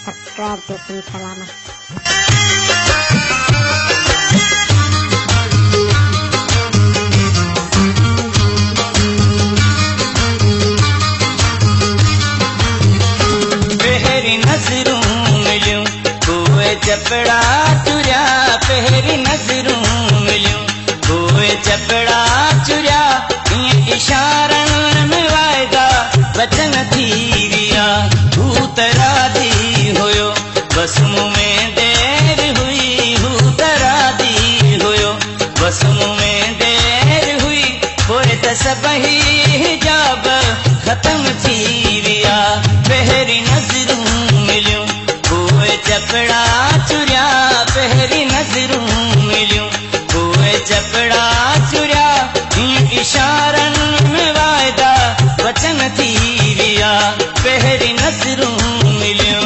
Subscribe जो तुम सलामत। पहरी नजरूं मिलियूं कोई चपड़ा चुरिया, पहरी नजरूं मिलियूं कोई चपड़ा चुरिया, इशारन में वायदा वचन थी विया, भूत राधी होयो बस मुँह में देर हुई, भूत राधी होयो बस मुँह में देर हुई, होए त सबही हिजाब खत्म थी विया, पहरी नजरूं मिलियूं कोई चपड़ा चुरिया, पहरी नजरूं मिलियूं कोई चपड़ा चुरिया, इशारन में वायदा वचन थी विया, पहरी नजरूं मिलियूं।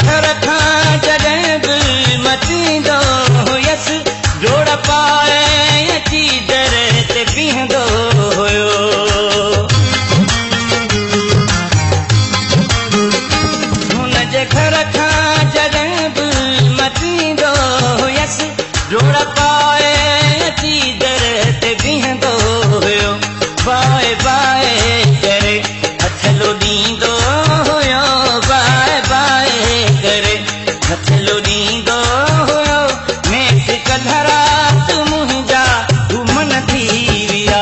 घर खां जॾहिं बि मचींदो हुयसि, जोड़ पाए अची दर ते बीहंदो हुयो, हुनजे घर खां जॾहिं बि मचींदो हुयसि, जोड़ पाए अची दर ते बीहंदो हुयो, बाए बाए करे हथ लोॾींदो हुयो, बाए बाए करे हथ लोॾींदो हुयो, नेठ कधरात मुंहिंजा घुमन थी विया,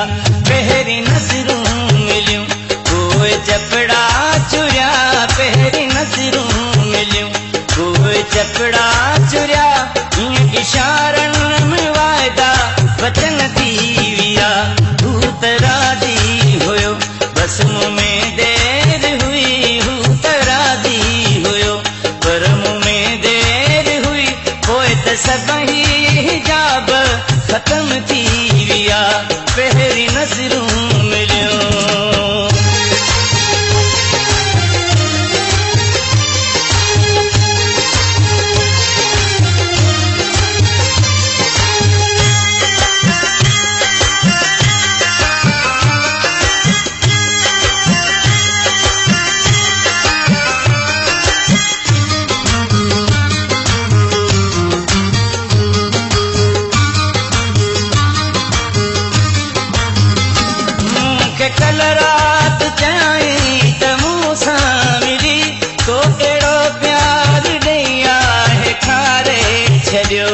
पहरी नज़रूं मिलियूं कोई चपड़ा चुरिया, पहरी नज़रूं मिलियूं कोई चपड़ा चुरिया, इशारन में वायदा वचन थी विया, भूत राधी होयो बस मुँह में देर हुई, भूत राधी होयो पर मुँह में देर हुई, होए त सबही हिजाब खत्म थी विया, पहरी नजरूं मिलियूं। कल रात चयाई त मूं सां मिली, तो अहिड़ो प्यार ॾेई आहे खारे छॾियो,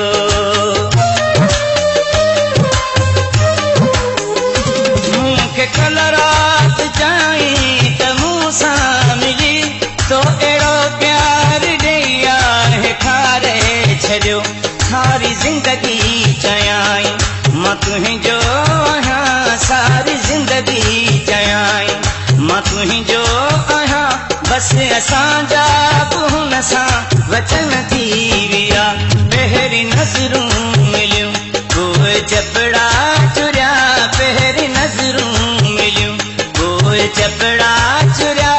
मूंखे कल रात चयाई त मूं सां मिली, तो अहिड़ो प्यार ॾेई आहे खारे छॾियो, सारी ज़िंदगी चयाई मां तुंहिंजो आहियां, सारी ज़िंदगी चयाई मां तुंहिंजो आहियां, बस असांजा हुन सां वचन थी विया, पहरी नज़रूं मिलियूं कोई चपड़ा चुरिया, पहरी नज़रूं मिलियूं कोई चपड़ा चुरिया,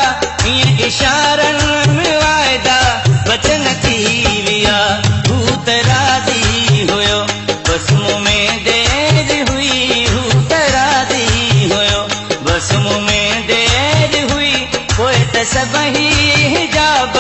इशारन में वायदा वचन थी विया, भूत राधी होयो बस मुँह में देर हुई, भूत राधी होयो बस मुँह में देर हुई, होए त सबही हिजाब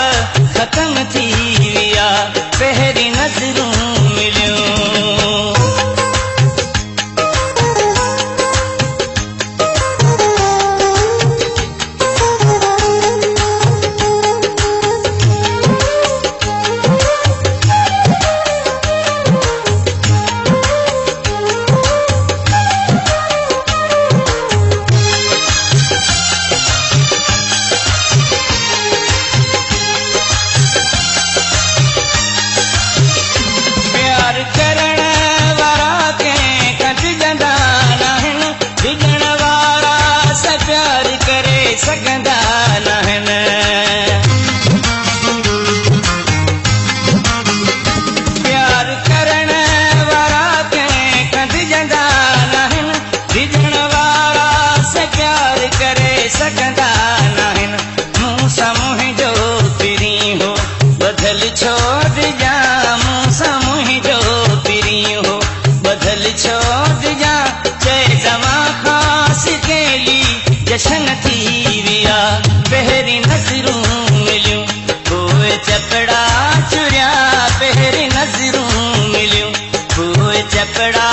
कपड़ा